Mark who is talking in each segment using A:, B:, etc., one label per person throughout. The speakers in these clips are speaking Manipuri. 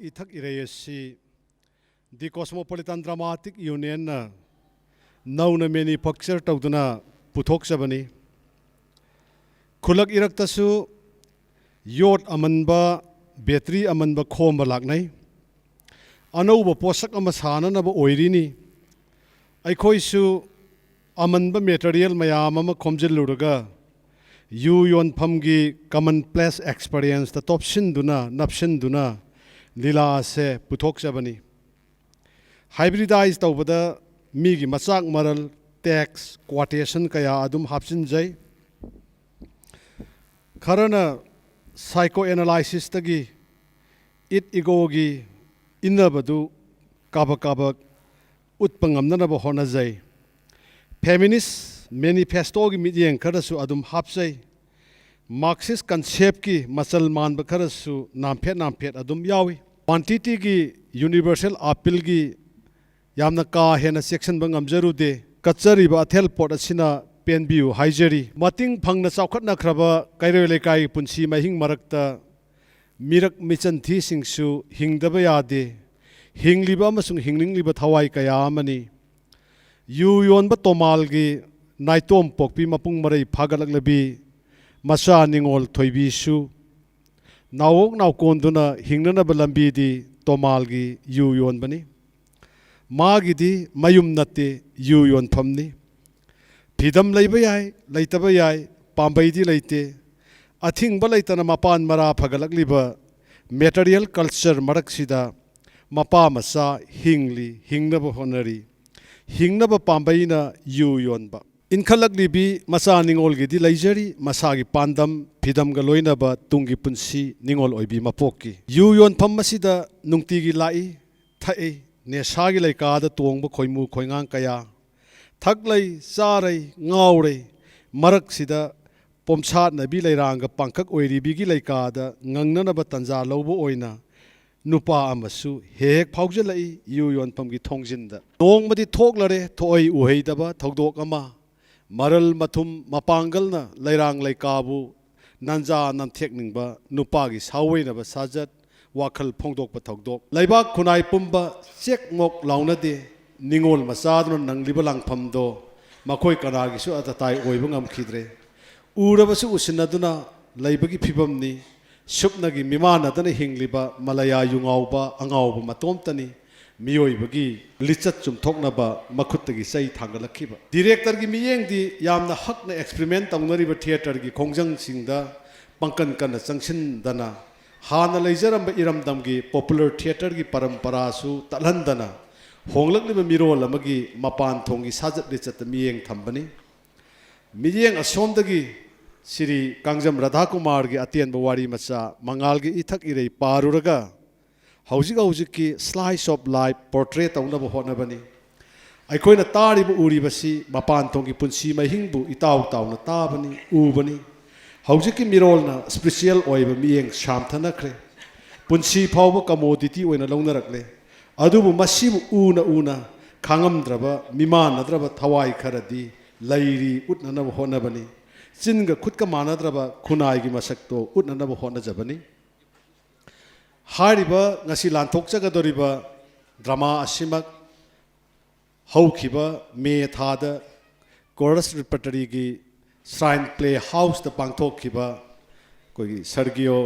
A: इथक इरेसी दि कॉस्मोपॉलिटन ड्रामाटिक यूनियन नौना मैन्युफैक्चर तौदुना पुथोक्चबनी खुलक इरक्तसु योट अमनबा बैटरी अमनबा खोमबा लाक्नै अनौबा पोषक अमा साननबा ओइरिनी अखोइसु अमनबा मेटेरियल मयाम अमा खोमजिल्लुरगा यू योनफमगी कॉमन प्लेस एक्सपीरियंस द तोपसिनदुना नपसिनदुना लीला से पुथोक्चबनी हाइब्रिडाइज तौबदा मीगी मचाक मरल टैक्स क्वाटेशन कया अदुम हापसिनजै खरना साइको एनालाइसिस तगी इट इगोगी इन्नबदु काबक काबक उत्पंगमननब होनजै फेमिनिस्ट मैनिफेस्टो की मियेंग खरसु अदुम हापसै मार्क्सिस्ट कंसेप्ट की मसल मानब खरसु नामफेट अदुम यावी क्वांटिटी की यूनिवर्सल अपील की यामना का हेना सेक्शन बंगमजरुदे कचरिबा अथेल पोर्ट असिना पेनबियु हाइजरी मतिंग फंगना चाउखटनख्रबा कैरोय लेकाई पुंसी महिंग मरक्ता मिरक मिचंथी सिंगसु हिंगदबा यादे हिंगलिबा अमसुंग हिंगलिंगलिबा थवाई कया अमनी यू योनबा तोमालगी नाइतोम पोकपी मपुंग मरई फागलकलबी मचा निंगोल थोइबीसु नावोक नावकोंदुना हिंगननबा लंबीदी तोमालगी यू योनबनी मागिदी मयुम नत्ते यू योनफमनी फिदम लैबा याय लैतबा याय पांबैदी लैते अथिंगबा लैतना मपान मरा फगलकलिबा मेटेरियल कल्चर मरक्सिदा मपा मचा हिंगली हिंगनबा होनरी हिंगनबा पांबैना यू योनबा इनखलकलिबी मचा निंगोलगिदी लैजरी मसागी पांदम फिदमगा लोइनबा तुंगी पुंसी निंगोल ओइबी मपोकी यू योनफम मसिदा नुंगतिगी लाई थाई नेसागी लैकादा तोंगबा खोइमु खोइंगांग कया थकलै चारै ngauरै मरक्सिदा पोमसात नबी लैरांगा पांखक ओइरिबिगी लैकादा ngangnanaba तंजा लौबो ओइना नुपा अमसु हेक फाउजलै यू योनफमगी थोंजिनदा नोंगमदी थोकलरे थोई उहैदबा थौदोक अमा मरल मथुम मपांगलना लैरांग लैकाबु नंजा नमथेकनिंगबा नुपागी सावैनबा साजत वाखल फोंदोकबा थौदोक लैबाक खुनाई पुंबा चेक मोक लाउनदे निंगोल मचादुना नंगलिबा लांगफमदो मखोय कनागिसु अतताई ओइबा ngamkhidre उरबसु उसिनदुना लैबगी फिबमनी सुपनगी मिमानदना हिंगलिबा मलया युंगावबा अंगावबा मतोमतनी मियोइबगी लिचत चुमथोकनबा मखुत्तगी सै थांगलखिबा डायरेक्टर की मियेंगदी यामना हकना एक्सपेरिमेंट तौनरिबा थिएटर की खोंजंगसिंगदा पंकन कन चंगसिनदना हाना लैजरम इरमदमगी पॉपुलर थिएटर की परंपरासु तलहंदना होंगलकलिबा मिरोल अमगी मपान थोंगी साजत लिचत मियेंग थंबनी मियेंग असोमदगी श्री कांगजम राधा कुमार की अत्यंत वारी मचा मंगाल की इथक इरे पारुरगा हौजिक हौजिकी स्लाइस ऑफ लाइफ पोर्ट्रेट तौनब होनबनी अखोइना तारिब उरिबसी मपान थोंगी पुंसी महिंगबु इताउ ताउना ताबनी उबनी हौजिकी मिरोलना स्पेशल ओइबा मियेंग शामथनखरे पुंसी फावबा कमोडिटी ओइना लौनरकले अदुबु मसिबु उना खांगमद्रबा मिमानद्रबा थवाई खरदी लैरी उतननब होनबनी चिनगा खुदका मानद्रबा खुनाइगी मसक्तो उतननब होनजबनी हारिबा ngasi लानथोकजगदोरिबा ड्रामा असिमक हौखिबा मे थादा कोरस रिपर्टरी की श्राइन प्ले हाउस द पांगथोखिबा कोई सर्गियो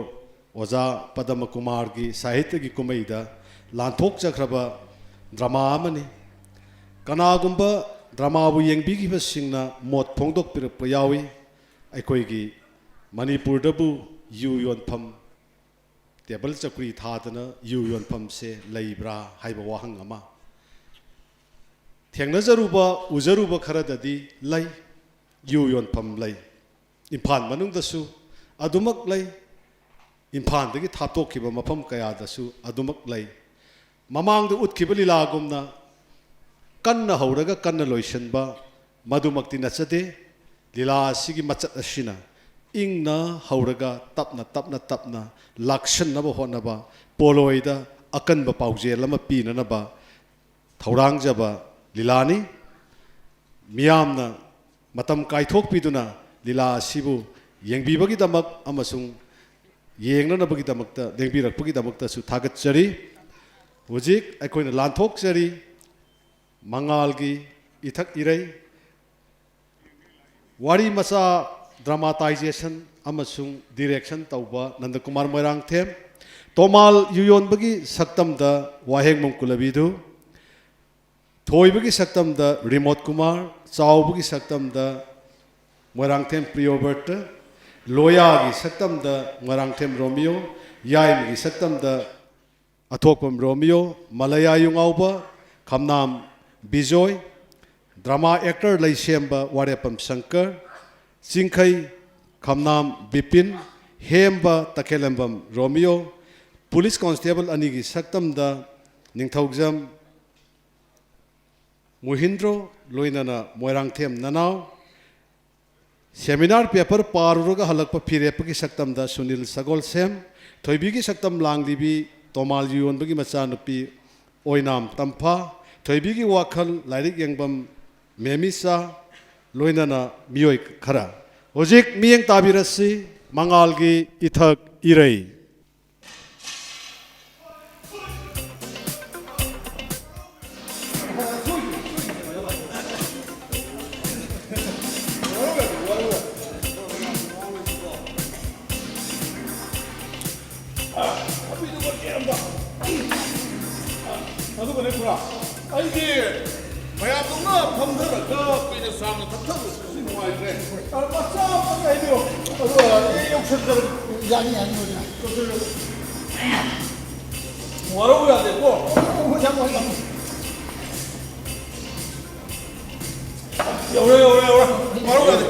A: ओजा पदम कुमार की साहित्य की कुमैदा लानथोकजख्रबा ड्रामा अमनी कनागुंबा ड्रामाबु येंगबिगिबसिंगना मोत फोंदोकपिरप यावी अखोइगी मणिपुरदबु यू योनफम टेबल चक्री थादना यू योनफम से लैब्रा हाइबा वाहंग अमा थेंगनजरुबा उजरुबा खरददी लै यू योनफम लै इम्फाल मनुंगदसु अदुमक लै इम्फालदगी थापतोखिबा मफम कयादसु अदुमक लै ममांगद उतखिबा लीलागुमना कन्ना हौरगा कन्ना लोइसनबा मधुमक्ति नचदे लीला असिगी मचत असिना इंगना हौरगा तपना तपना तपना लाक्सनबा होनबा पोलोइदा अकनबा पाउजेल अमा पीननबा थौरांगजबा लीलानी मियामना मतम काइथोकपिदुना लीला असिबु येंगबिबगिदमक अमसुंग ꯌꯦꯡꯅꯅꯕꯒꯤꯗꯃꯛꯇ ꯂꯦꯡꯕꯤꯔꯛꯄꯒꯤꯗꯃꯛꯇꯁꯨ ꯊꯥꯒꯠꯆꯔꯤ ꯍꯧꯖꯤꯛ ꯑꯩꯈꯣꯏꯅ ꯂꯥꯟꯊꯣꯛꯆꯔꯤ ꯃꯉꯥꯜꯒꯤ ꯏꯊꯛ ꯏꯔꯩ ꯋꯥꯔꯤ ꯃꯆꯥ ꯗ꯭ꯔꯃꯥꯇꯥꯏꯖꯦꯁꯟ ꯑꯃꯁꯨꯡ ꯗꯤꯔꯦꯛꯁꯟ ꯇꯧꯕ ꯅꯟꯗꯀꯨꯃꯥꯔ ꯃꯣꯏꯔꯥꯡꯊꯦꯝ ꯇꯣꯃꯥꯜ ꯌꯨꯌꯣꯟꯕꯒꯤ ꯁꯛꯇꯝꯗ ꯋꯥꯍꯦꯡꯕꯝ ꯀꯨꯂꯕꯤꯗꯨ ꯊꯣꯏꯕꯒꯤ ꯁꯛꯇꯝꯗ ꯔꯤꯃꯣꯠ ꯀꯨꯃꯥꯔ ꯆꯥꯎꯕꯒꯤ ꯁꯛꯇꯝꯗ ꯃꯣꯏꯔꯥꯡꯊꯦꯝ ꯄ꯭ꯔꯤꯌꯣꯕꯔꯇ ꯂꯣꯌꯥꯒꯤ ꯁꯛꯇꯝꯗ ꯃꯣꯏꯔꯥꯡꯊꯦꯝ ꯔꯣꯃꯤꯌꯣ ꯌꯥꯏꯃꯒꯤ ꯁꯛꯇꯝꯗ ꯑꯊꯣꯛꯄꯝ ꯔꯣꯃꯤꯌꯣ ꯃꯂꯌꯥ ꯌꯨꯉꯥꯎꯕ ꯈꯝꯅꯥꯝ ꯕꯤꯖꯣꯏ ꯗ꯭ꯔꯃꯥ ꯑꯦꯛꯇꯔ ꯂꯩꯁꯦꯝꯕ ꯋꯥꯔꯦꯄꯝ ꯁꯪꯀꯔ ꯆꯤꯡꯈꯩ ꯈꯝꯅꯥꯝ ꯕꯤꯄꯤꯟ ꯍꯦꯝꯕ ꯇꯈꯦꯂꯝꯕꯝ ꯔꯣꯃꯤꯌꯣ ꯄꯨꯂꯤꯁ ꯀꯣꯟꯁꯇꯦꯕꯜ ꯑꯅꯤꯒꯤ ꯁꯛꯇꯝꯗ ꯅꯤꯡꯊꯧꯖꯝ ꯃꯨꯍꯤꯟꯗ꯭ꯔꯣ ꯂꯣꯏꯅꯅ ꯃꯣꯏꯔꯥꯡꯊꯦꯝ ꯅꯅꯥꯎ ꯁꯦꯃꯤꯅꯥꯔ ꯄꯦꯄꯔ ꯄꯥꯔꯨꯔꯒ ꯍꯜꯂꯛꯄ ꯐꯤꯔꯦꯞꯄꯒꯤ ꯁꯛꯇꯝꯗ ꯁꯨꯅꯤꯜ ꯁꯒꯣꯜꯁꯦꯝ ꯊꯣꯏꯕꯤꯒꯤ ꯁꯛꯇꯝ ꯂꯥꯡꯂꯤꯕꯤ ꯇꯣꯃꯥꯜ ꯌꯨꯌꯣꯟꯕꯒꯤ ꯃꯆꯥꯅꯨꯄꯤ ꯑꯣꯏꯅꯥꯝ ꯇꯝꯐꯥ ꯊꯣꯏꯕꯤꯒꯤ ꯋꯥꯈꯜ ꯂꯥꯏꯔꯤꯛ ꯌꯦꯡꯕꯝ ꯃꯦꯃꯤꯆꯥ ꯂꯣꯏꯅꯅ ꯃꯤꯑꯣꯏ ꯈꯔ ꯍꯧꯖꯤꯛ ꯃꯤꯠꯌꯦꯡ ꯇꯥꯕꯤꯔꯁꯤ ꯃꯉꯥꯜꯒꯤ ꯏꯊꯛ ꯏꯔꯩ
B: ꯑꯗꯨꯒꯅꯦ ꯄꯨꯔꯥ ꯑꯩꯗꯤ ꯃꯌꯥꯝꯗꯧꯅ ꯐꯝꯊꯔꯒ ꯀꯨꯏꯅ ꯁꯥꯡꯅ ꯊꯛꯊꯕꯁꯨ ꯅꯨꯡꯉꯥꯏꯇ꯭ꯔꯦ ꯃꯆꯥ ꯑꯃ ꯍꯥꯏꯕꯤꯌꯣ ꯑꯗꯨꯒ ꯌꯧꯁꯟꯖꯔꯒ
C: ꯌꯥꯅꯤ ꯌꯥꯅꯤ
B: ꯋꯥꯔꯧ ꯌꯥꯗꯦꯀꯣ ꯌꯧꯔꯦ ꯋꯥꯔꯧ ꯌꯥꯗꯦ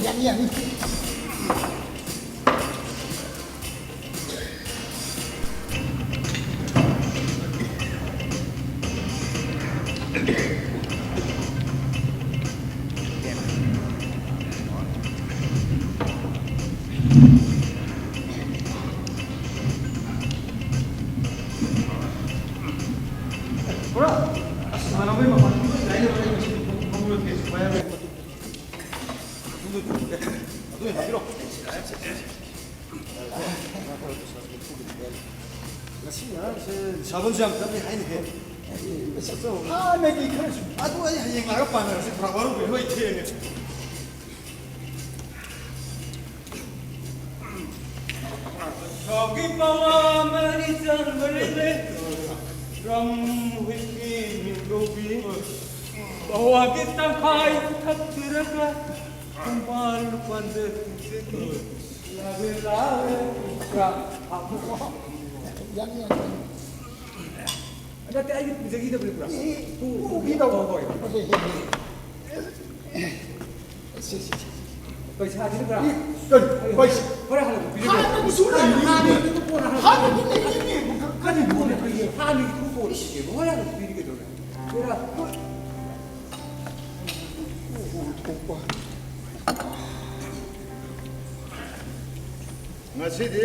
C: 야니 야니
B: 사번장 때문에 하이네. 아, 내가 이거 아도 아니 하행 나가 빠나. 브라바로 왜 이렇게 저기 마음이 잠들래. ram wiki robi. bahwa kita kai tak teraka. Kumpal pandai sini. Lawe
C: 야니 야니
B: Nanti ayo bisa kita beli berapa? Kita bawa ya. Kau sih hadir berapa? Kau sih. Berapa hal itu?
C: 하는 소리 하는 itu pun 하는 ini
B: Kan itu boleh pergi. Hal itu boleh. Boleh harus pergi gitu. Berapa?
D: ngasi디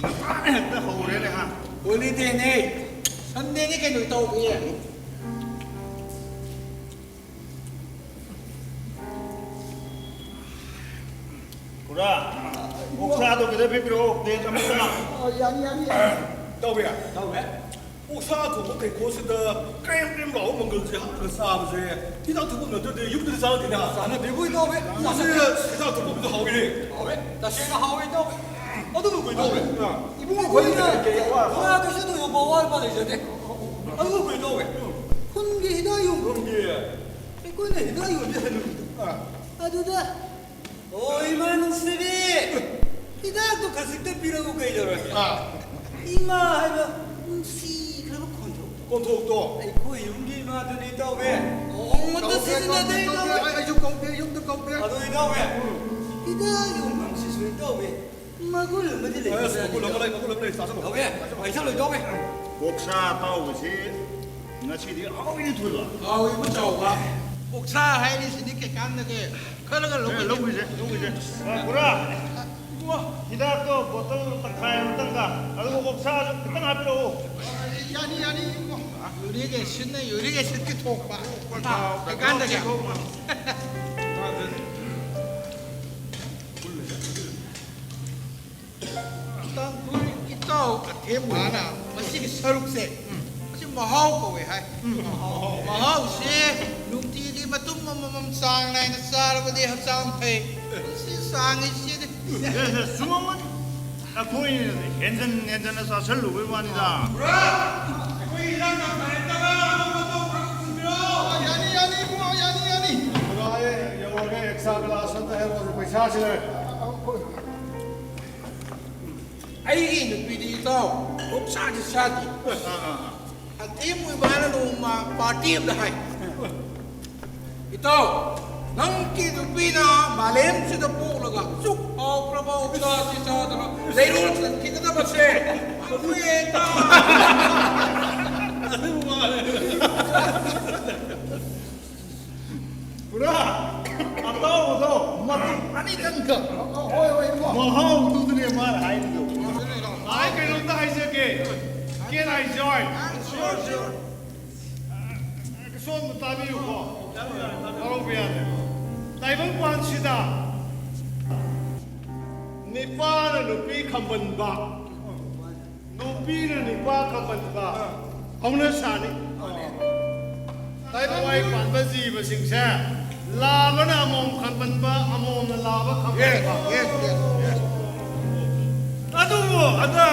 D: 나 호래네 한
B: 홀리데이네. 선대니 cái tàu kia.
D: 구라 옥사도 그대 비비로 내 잠깐만
C: 야니 야니
B: Tàu về. 옥사도 못해 고스다 꽹꽹 라오 먹을지 그 싸움지. 이다 두고 너들 육들 싸우 되냐? 나는 내고 있다 왜? 무슨 이다 두고 또 하위래. 왜? 나 제가 하위다 왜? 어디로 그 왜? 이분 거기는 뭐야 그 시도 요 뭐할 바도 있는데. 아이고 그 왜?
C: 혼게 히다요
B: 그런 게
C: 이거는 히다요 아두다
B: 얼마나 쓰리?
C: 히다도 갔을 때 비라고 그러더라
B: 아,
C: 이마 하면 씨 그러고 건조
B: 콘톡도.
C: 아이고 용기 마들이 다 왜?
B: 어머나 쓰는데 이거 왜?
D: 아이 좀 꽁대 용도 꽁대
B: 아도 이거 왜?
C: 히다요 망치술 다 왜? 마굴 뭐지
B: 아, 스쿨 싸서
C: 다 왜? 발살로 다 왜?
D: 옥사 따오지 ngasi디 아우이 둘라
B: 아, 이거 저가.
C: 옥사 하이니 시니께 깐나게 그러가
D: 네,
C: 로고
D: 로그제 아 구라 히다도 보통 딱하이 땅가. 아주 곡사 그땅 앞으로.
C: 요리게 신네 요리게 신기 톡바 간다 자 일단 그 이따 대많아 마시기 서룩세 마시 마하우 거왜 하이 마하우 세 룽티디 마tum맘맘 상나이 나 사르바디 합상 페 시 상이 시데
D: 그래서 수목은 나 고인이네. 현전에서 절로 외관이다.
A: 그라의 영어의 엑사글라 선다 해보고 사실을
C: 아이기 누피디 이따 옥사지 사디 아팀 위바나 노마 파티브 하이 이따 낭키 누피나 말렘 시다 포라가 쑥 아우라바 옥사지 사다가 레이롤 키다 바세 그에다
D: 그라 아까워서 많이 던가. 뭐하고 두드려 말 아이도.
B: I can not die again. Can I join? 손 못하미고. 바로 미안해. 나이번 관시다. 니빠는 누비 컴번바. 누비는 니빠 컴번바. 없는 사니. 나이번 와이 관바지 버싱사. 라바는 아몬 컴번바 아몬은 라바 컴번바. aduh ada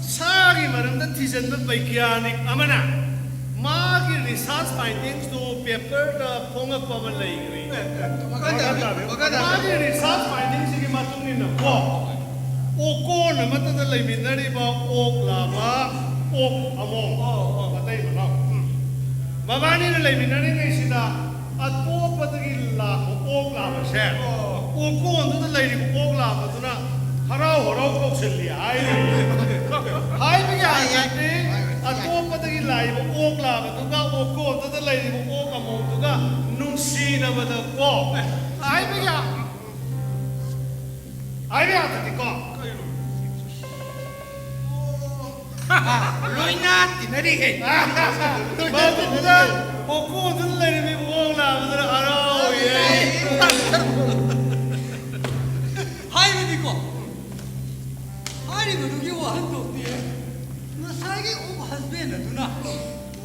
B: sari maramda tijan vaigyanic amana magi research findings to paper da ponga paman laigri magi research findings ki matungni na ko oko na matada laiminari ba ok lama ok among patai mana babani na laiminari ngai sida atpo patagi la ok lama se oko andu da lairi ok lama tuna harau kokselli ai bi ai atopatagi laiba ok laba tuga oko tada laiba ok amo tuga nungsina bada ko ai bi tadi ko
C: loina tinari he
B: bada oko tada laiba ok laba tada harau ye
C: hai bi ko 아니 그게 완도 없네. 나 사기 오 husband 누나.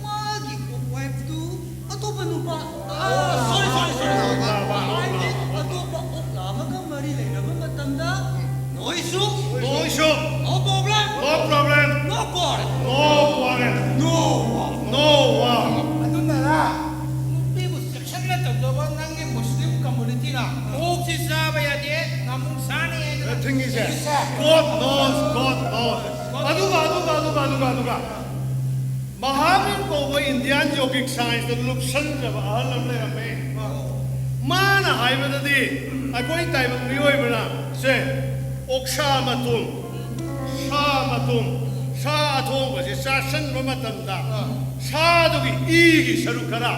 C: 마기 오 와이프도 아토바 누바. sorry. 아니 아토바 오 라마가 말이 내가 맞단다. No issue. No problem.
B: No quarrel.
C: 누나라. 피부 섹션나 정도만 난게 무슬림 커뮤니티나. 혹시 사봐야 돼. 남산에
B: The thing is that God knows. Aduga. Mahavir ko wo Indian yogic science the look san jab alam le ame. Mana haibada di akoi type of rioi bana se oksha matum sa atom ko se sa san ro matam da sa du gi e gi saru kara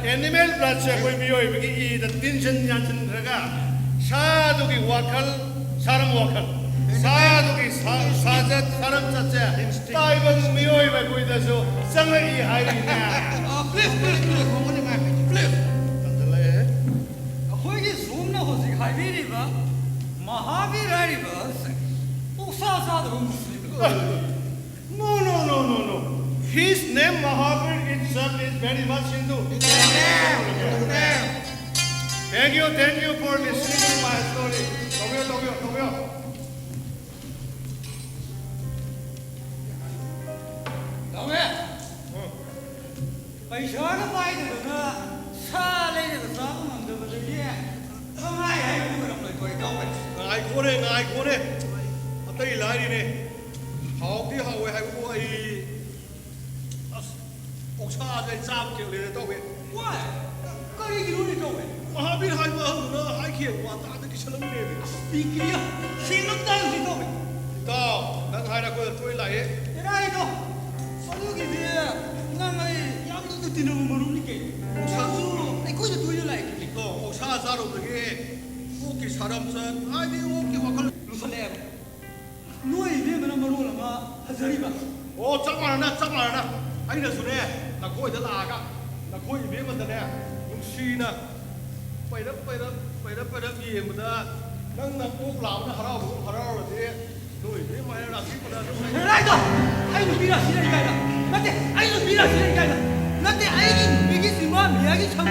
B: animal blood se koi rioi bi e the tension yan raga sa du gi wakal 사람 wakal 사두기 사자 사람 자체 타이번 미오이 받고 있어서 상을 이 하이나
C: please 고모님 please
B: 단달래
C: 거기 숨나 호지 하이비리바 마하비라리바 옥사사도
B: No. His name Mahavir itself is very much Hindu. Thank you for listening to my story. 동요.
C: 다음에 पैसा पाइदिनु सालेको साग भन्दा के कमाइ आइपुग्नु कोही गाउँमा
B: ngài khô này tay lại đi nè học đi học về hay của ai ông cha cái cha kiểu này đâu vậy
C: 와 거기 기로니 또 왜?
B: mà biết hai vợ nó hai kiểu quả ta cái chân này
C: 비키야 신랑당 지도 왜?
B: tao đang hai là tôi lại ấy
C: 에라이도 서로기 뒤에 나가이 양도도 뛰는 거 모르니까 차수 내 거기 돌려라 이거
B: ông cha ra rồi cái cái 사람 전 아니 오케이 wakal
C: 하자리가.
B: ꯆꯞ ꯃꯥꯟꯅꯅ ꯑꯩꯅꯁꯨꯅꯦ ꯅꯈꯣꯏꯗ ꯂꯥꯛꯑꯒ ꯅꯈꯣꯏ ꯏꯕꯦꯝꯃꯗꯅꯦ ꯅꯨꯡꯁꯤꯅ ꯄꯩꯔꯞ ꯌꯦꯡꯕꯗ ꯅꯪꯅ ꯀꯣꯛ ꯂꯥꯛꯑꯕꯅ ꯍꯔꯥꯎꯔꯗꯤ ꯅꯣꯏ 이마에 라시보다
C: 라이더! 아이고 미라시라 이가이다. 나한테 아이고 미라시라 이가이다. 나한테 아이기 미기 스마 미야기 참고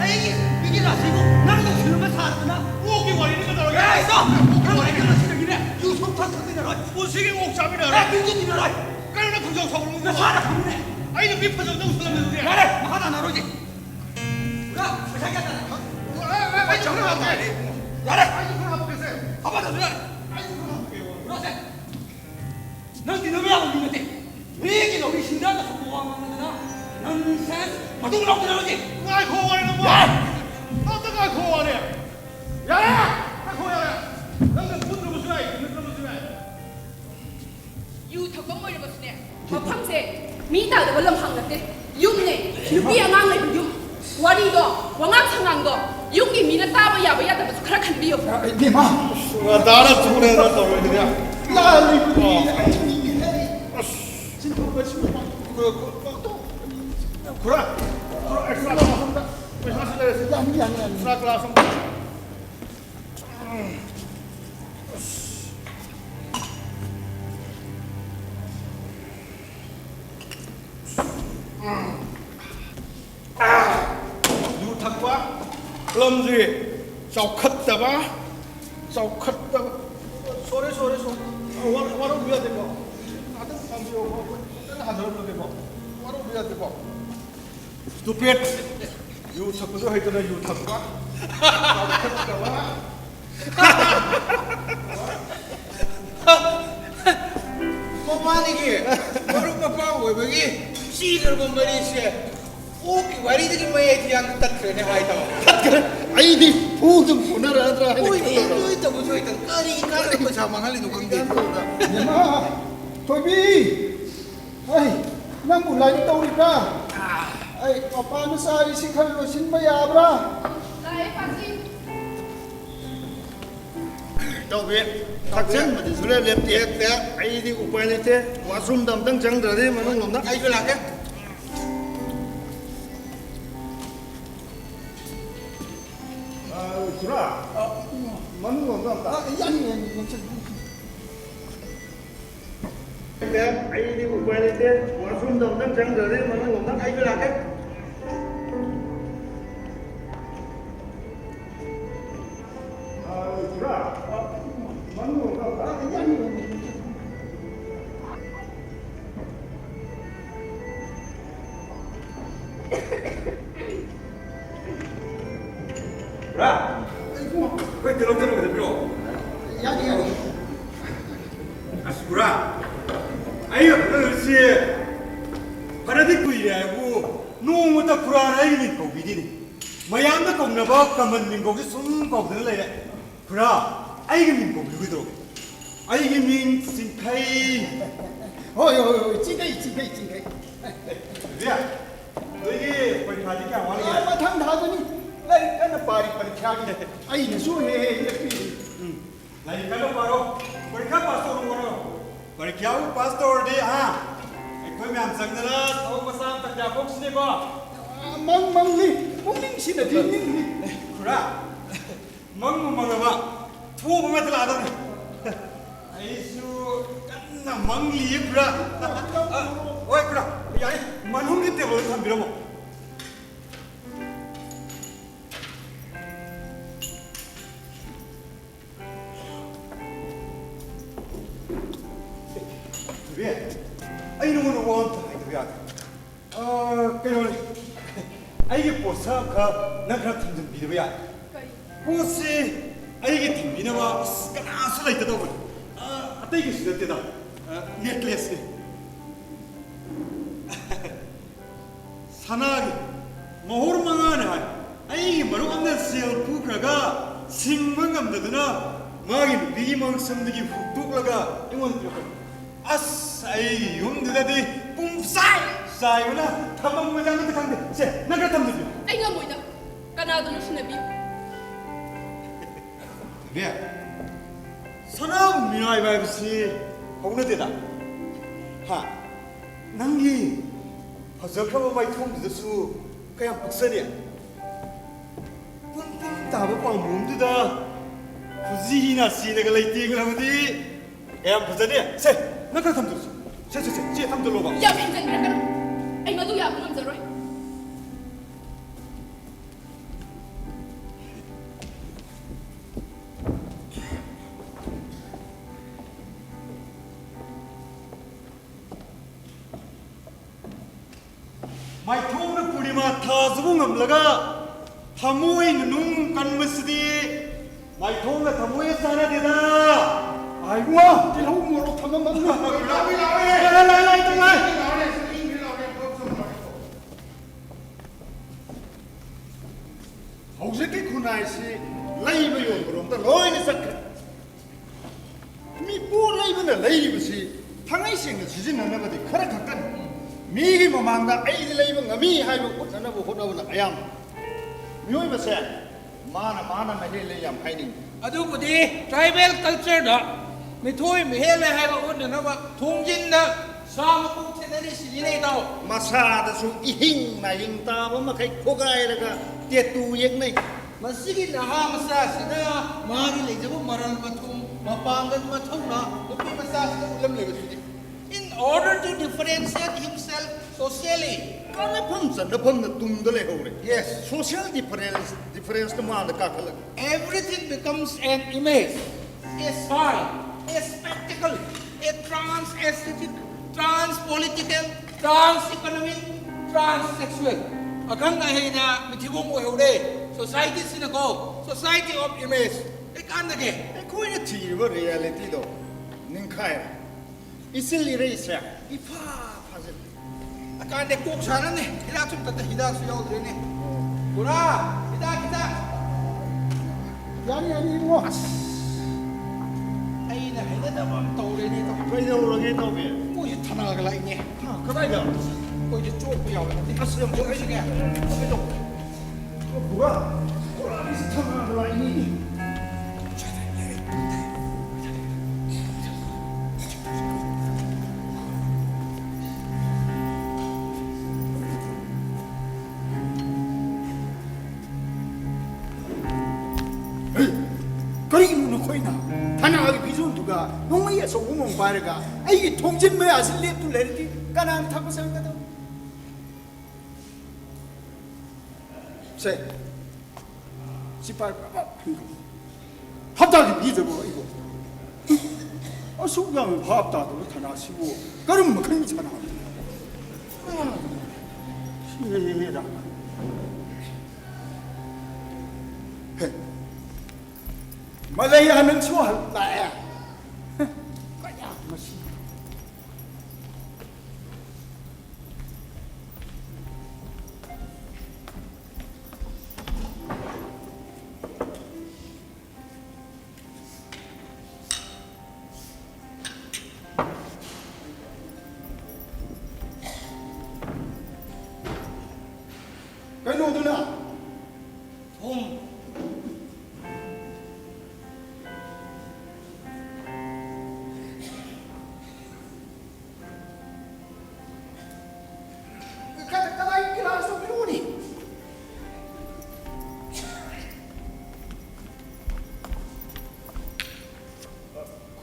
C: 아이기 미기 라시고 나도 그런만 살았구나.
B: 꼭이 와리는 거다.
C: 야 있어. 그럼 아이기 라시라 이래. 유성탄 터뜨려라.
B: 무식이 옥잡이라.
C: 야 미기 집이라.
B: 까르나 긍정 사고는
C: 나 살아 가문에.
B: 아이는 미파정 너무 그래.
C: 야래 하나 나로지. 야 자기야.
B: 왜 저러는 거야?
C: 야래.
B: 아이고 그럼 한번 계세요.
C: 아빠도 그래. 아이고 그러세. 넌 니놈이야 우리한테. 왜 얘기 너희 신나다 소고하는 거나? 넌센스. 마둥 놓고 그러지.
B: 아이 고원이는 뭐? 어떡하 고원이? 야! 나 고원이야. 너는 못 들어보시나? 못 들어보시나?
E: 유 턱방 멀리거든요. 밤새 미나도 얼른 방났대. 육네 유비 안강을 육 와리도 왕왕 상황도 육기 미나 따봐 야봐 야다면서 그렇게 비요.
C: 니마.
B: 나라 죽으래 나 떨어지냐? 그래 엑스트라 클래스입니다. 엑스트라 클래스입니다. 유탁과 클럼지 좁컸다봐 소리 와로 위야 되고 아들 상비오 하늘로 되고 와로 위야 되고 스투핏 유탁도 했더니 유탁과 좁컸다봐
F: Pemanique, baru apa bagi sihir pemberisnya. Oke, wari itu gimana ya yang terkena hai tahu.
B: 아이디 보든 보내라더라
F: Oh itu kari itu sama kali itu kan gitu.
G: Yama, Tobi, ay, nang ulay taurika. Ay, paano sa isikal lo sinbayabra?
E: 나의 빠진
B: 저기 탁생 뭐지 술에 랩때 아이디 우파이네 때 와숨 담당 장들이 뭐는 없나?
F: Ayo lah kan.
B: 아 주라 맞는 거 없나?
G: Ah, yan, yan.
B: 때 아이디 우파이네 때 와숨 담당 장들이 뭐는 없나?
F: Ayo lah kan.
B: 아 주라 맞는 거 없나?
G: Ah, yan, yan.
B: 주라 왜 들어오는 거 대표?
G: Yan, yan.
B: 아시구라 아이고 그렇지 파라디쿠 이래고 노무다 구라라이니 거기디니 마양나 겁나봐 가만 민고기 숨 거기들 레 구라 아이고 민고 누구도 아이고 민 신카이
G: Oh, chingay.
B: 야 너희 거기 가니까
G: Ay,
B: 와는
G: matang dahani. Ay, kana pari kyagi. Ay, nasuhe.
B: 라이 칼로 바로 거기가 파스토로 바로 거기 겨우 파스토르디 아 거기 면 상들아 더 마상 딱 잡고 시네고
G: Mang, mung sina din.
B: 그라 멍멍멍아 투어 보면 들어가다 아이수 깐나 멍리 그라 어이 그라 야이 만홍기 때문에 참 밀어먹 왜 아이는 거는 원다 이거야 그래 아이게 보사가 나 그렇게 좀 믿어야 혹시 아이게 뒷미나와 까나 수가 있다고 아따 이게 수다 때다 넥클래스 사나기 마호르망하네 아이게 머루 없는 셀 쿠크라가 싱망감되더나 마긴 비기망 섬득이 훅 뚝라가 이건 이렇게 아싸 아이게 용드다디 뿜싸이 싸이구나 탐방 모장한테 간대 세 나가 탐들려
E: anh ngâm mùi đâu Canada nó xin là biếu
B: 왜? 선악 미나이 바이브시 홍르대다
G: ꯍꯥ ꯅꯪꯒꯤ ꯐꯖꯈ꯭ꯔꯕ ꯃꯥꯏꯊꯣꯡꯗꯨꯗꯁꯨ ꯀꯌꯥꯝ ꯄꯛꯆꯔꯦ
B: ꯄꯨꯡ ꯇꯥꯕ ꯄꯥꯝꯕꯣꯝꯗꯨꯗ ꯈꯨꯖꯤꯅ ꯆꯤꯔꯒ ꯂꯩꯇꯦꯡꯂꯕꯗꯤ ꯀꯌꯥꯝ ꯐꯖꯗꯦ ꯁꯦ ꯅꯪ ꯈꯔ ꯊꯝꯖꯤꯜꯂꯨ ꯁꯦ ꯆꯦ ꯊꯝꯖꯤꯜꯂꯣꯕ
E: ꯌꯥꯝ ꯍꯦꯟꯖꯟꯕꯤꯔꯛꯀꯅꯨ ꯑꯩ ꯃꯗꯨ ꯌꯥꯕ ꯉꯝꯖꯔꯣꯏ
B: ꯃꯥꯏꯊꯣꯡꯅ ꯄꯨꯔꯅꯤꯃꯥ ꯊꯥꯖꯕ ꯉꯝꯂꯒ ꯊꯃꯣꯏꯅ ꯅꯨꯡ ꯀꯟꯕꯁꯤꯗꯤ ꯃꯥꯏꯊꯣꯡꯒ ꯊꯃꯣꯏꯒ ꯆꯥꯟꯅꯗꯦꯗ
G: 아이고야 띠라고 뭐로 타면 맞는 거야 hꯧꯖꯤꯛꯀꯤ ꯈꯨꯟꯅꯥꯏꯁꯤ ꯂꯩꯕ ꯌꯣꯟꯕꯔꯣꯝꯗ ꯂꯣꯏꯅ ꯆꯠꯈ꯭ꯔꯦ ꯃꯤꯄꯣ ꯂꯩꯕꯅ ꯂꯩꯔꯤꯕꯁꯤ ꯊꯥꯡꯉꯩ ꯁꯦꯡꯅ ꯁꯤꯖꯤꯟꯅꯅꯕꯗꯤ ꯈꯔ ꯈꯛꯇꯅꯤ ꯃꯤꯒꯤ ꯃꯃꯥꯡꯗ ꯑꯩꯗꯤ ꯂꯩꯕ ꯉꯝꯃꯤ ꯍꯥꯏꯕ ꯎꯠꯅꯅꯕ ꯍꯣꯠꯅꯕꯅ ꯑꯌꯥꯝꯕ ꯃꯤꯑꯣꯏꯕꯁꯦ ꯃꯥꯅ ꯃꯍꯦꯜꯂꯦ ꯌꯥꯝ ꯍꯥꯏꯅꯤꯡꯉꯤ
F: ꯑꯗꯨꯕꯨꯗꯤ ꯇ꯭ꯔꯥꯏꯕꯦꯜ ꯀꯜꯆꯔꯗ ꯃꯤꯊꯣꯏ ꯃꯤꯍꯦꯜꯂꯦ ꯍꯥꯏꯕ ꯎꯠꯅꯅꯕ ꯊꯣꯡꯖꯤꯟꯗ ꯁꯥ ꯃꯀꯣꯛ ꯊꯦꯠꯅꯔꯤ ꯁꯤꯖꯤꯟꯅꯩ ꯇꯥꯎ
G: ꯃꯁꯥꯗꯁꯨ 이හිꯡ 나잉 ꯇꯥꯕ ꯃꯈꯩ ꯈꯣꯒꯥꯏꯔꯒ ꯇꯦꯇꯨ ꯌꯦꯛꯅꯩ
F: ꯃꯁꯤꯒꯤ ꯅꯍꯥ ꯃꯆꯥꯁꯤꯅ ꯃꯥꯒꯤ ꯂꯩꯖꯕ ꯃꯔꯜ ꯃꯊꯨꯝ ꯃꯄꯥꯡꯒꯜ ꯃꯊꯧꯅ ꯅꯨꯄꯤ ꯃꯆꯥꯁꯤꯗ ꯎꯠꯂꯝꯂꯤꯕꯁꯤꯗꯤ in order to differentiate himself socially
G: ꯀꯥꯟꯅꯐꯝ ꯆꯟꯅꯐꯝꯅ ꯇꯨꯡꯗ ꯂꯩꯍꯧꯔꯦ ꯌꯦꯁ ꯁꯣꯁꯤꯌꯦꯜ ꯗꯤꯐꯔꯦꯟꯁꯅ ꯃꯥꯡꯗ ꯀꯥꯈꯠꯂꯒ
F: everything becomes an image, a sign, a spectacle, a trans aesthetic, trans political, trans economic, trans sexual. Akang ahina mitibong ohere society sinako society of image. Ikandage.
G: ꯑꯩꯈꯣꯏꯅ ꯊꯤꯔꯤꯕ ꯔꯤꯌꯦꯂꯤꯇꯤꯗꯣ ꯅꯤꯡꯈꯥꯏꯔꯦ 이슬 이레이스야 이파 파질
F: Akande kok sanane hidak sum tata hidak su yaudrene. Pura hidak.
G: 야니 이모
F: Aina hina bam tawrene to.
G: 그러려고 tawbe
F: Ko yi thanaga la ine.
G: 그다이가
F: Ko yi chok pu yaw. Asem ko ai ge.
G: 뭐가 비슷한 라인이 그리고는 거이나 하나가 비존두가 농의에서 우몽 바르가 이게 통진매 아슬리도 내리기 까난 타고 생각하다 세 시발 합다기 믿어보 이거 수강을 화합다도 타나시고 그럼 뭐 그런 거잖아 시해라 말레이아는 좋아한다. 그냥 맛이. cái đồ nữa
F: Hum.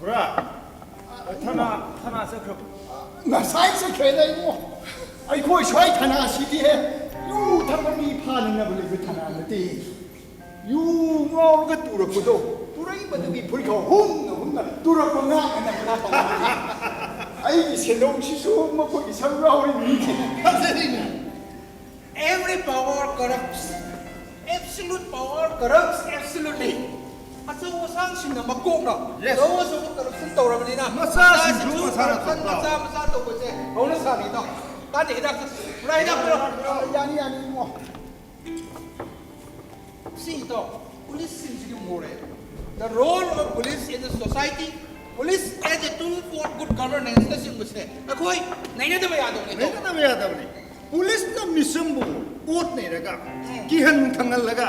G: 그래. 타나 서클. 나 사이즈 괴다이고. 아이 거기 샤이 타나 시기에 유 타고미 파는 나 불리 그 타나는데 유 뭐가 뚫었고도 뚫어이 버드기 불가 혼나 뚫었구나 하나 봐. 아이 새로운 시수 뭐 거기 상가오리 이게 가세리네.
F: Every power corrupts. Absolute power corrupts absolutely. Aso sang sin na makok na.
G: Yes.
F: So so corruption tawrabani na.
G: Masa sin ju masa na tawra.
F: masa to ko se. Hona sa ni to. Kan hidak right up bro.
G: 야니 뭐.
F: See to. Police sin ji more. The role of police in the society. Police as a tool for good governance na sin buse. Akoi nahi na ba yad ho
G: 내가 나와야 되네. Police ना मिसम्बु कोट नहीं रहेगा किहन खंगल लगा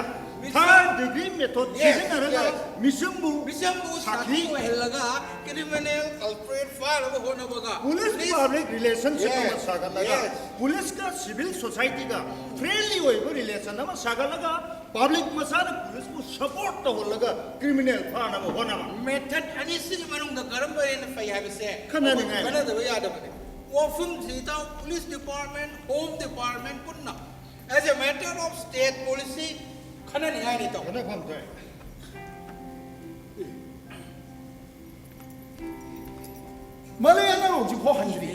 G: third degree method sizinaranga misambu
F: 미션부 사기 헬라가 criminal culprit file 호나버가
G: police public relationship ama sagalaga police ka civil society ka friendly oibo relation ama sagalaga public masana police ko support to holaga criminal fana ma honama
F: method ani sig manung da garam bare na fai have se
G: Khana ni ngai.
F: kana da ya da bane often thita police department home department kunna as a matter of state policy khana ni ngai ni to
G: kana pham thai Malaya na ho ji pho handri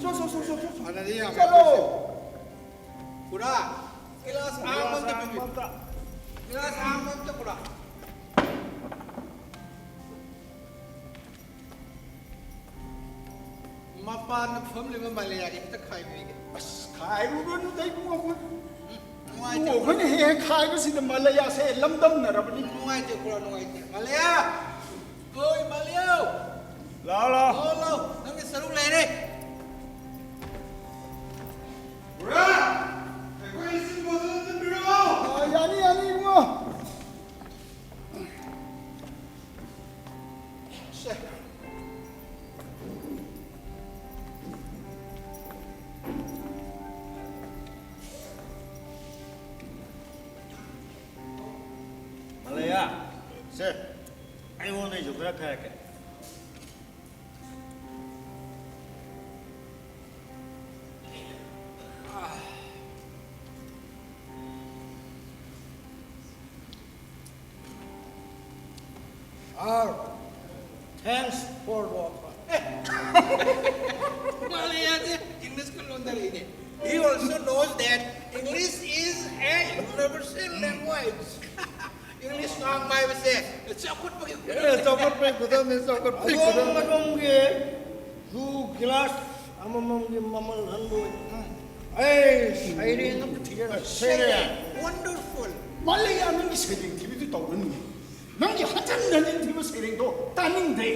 G: so
F: anadi ya
G: chalo
F: pura class amam ta class amam ta pura mapan phom le malaya ek ta khai me ge
G: khai ru ru dai bu ko
F: nuai
G: ko ko ni he khai ba sin Malaya se lamdam na rabni
F: nuai te pura nuai te malaya oi malaya
D: La la.
F: lo nang ke saru le re
G: yani yani mo
D: Malaya.
G: se ai wo nei jo kra kha ke
F: thanks for what malaya de english ko londar ine he also knows that english is a universal language english song mai ba se chakut pa
G: chokot pe kudam me chokot pe kudam
B: madong ge du glass amamam ge mamal hanbo ai saire ngam thiya sere
F: wonderful
G: Malaya nang setting tv tu taw ni nang ji hatan nan tv setting do taning de